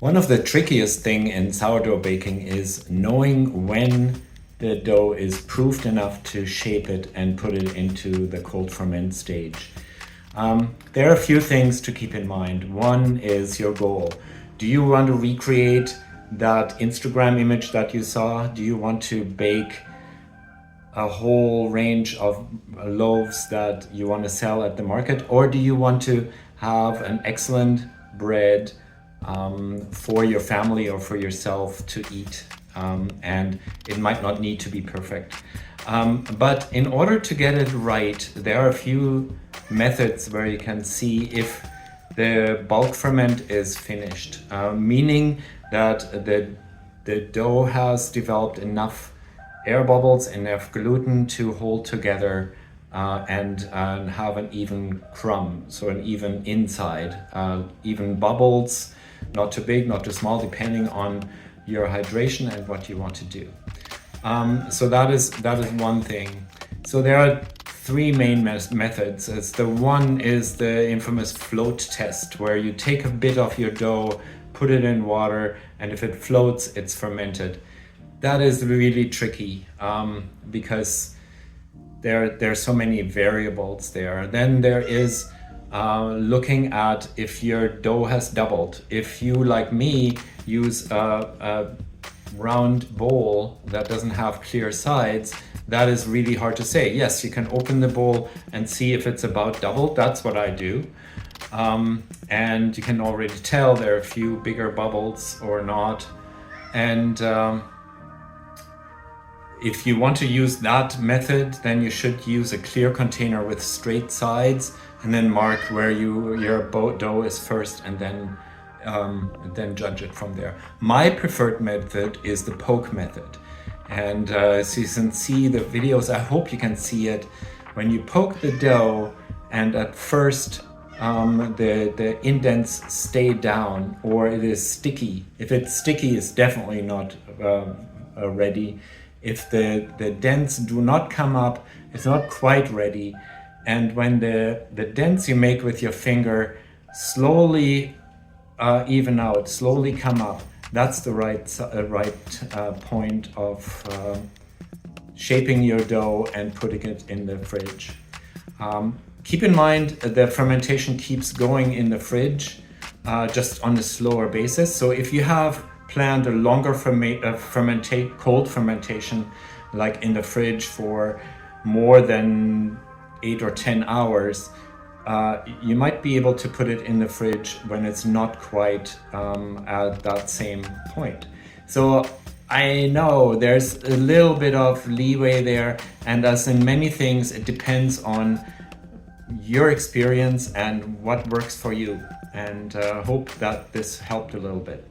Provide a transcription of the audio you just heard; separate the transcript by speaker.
Speaker 1: One of the trickiest thing in sourdough baking is knowing when the dough is proofed enough to shape it and put it into the cold ferment stage. There are a few things to keep in mind. One is your goal. Do you want to recreate that Instagram image that you saw? Do you want to bake a whole range of loaves that you want to sell at the market? Or do you want to have an excellent bread for your family or for yourself to eat? And it might not need to be perfect. But in order to get it right, there are a few methods where you can see if the bulk ferment is finished, meaning that the dough has developed enough air bubbles, enough gluten to hold together and have an even crumb, so an even inside, even bubbles, not too big, not too small, depending on your hydration and what you want to do. So that is one thing. So there are three main methods. The one is the infamous float test, where you take a bit of your dough, put it in water, and if it floats, it's fermented. That is really tricky because there are so many variables there. Then there is looking at if your dough has doubled. If you, like me, use a round bowl that doesn't have clear sides, that is really hard to say. Yes, you can open the bowl and see if it's about doubled. That's what I do. And you can already tell there are a few bigger bubbles or not. And if you want to use that method, then you should use a clear container with straight sides and then mark where your dough is first, and then judge it from there. My preferred method is the poke method. And so you can see the videos, I hope you can see it. When you poke the dough and at first the indents stay down or it is sticky. If it's sticky, it's definitely not ready. If the dents do not come up, it's not quite ready. And when the dents you make with your finger slowly even out, slowly come up, that's the right point of shaping your dough and putting it in the fridge. Keep in mind the fermentation keeps going in the fridge just on a slower basis. So if you have planned a longer cold fermentation, like in the fridge for more than 8 or 10 hours, you might be able to put it in the fridge when it's not quite at that same point. So I know there's a little bit of leeway there, and as in many things, it depends on your experience and what works for you. And hope that this helped a little bit.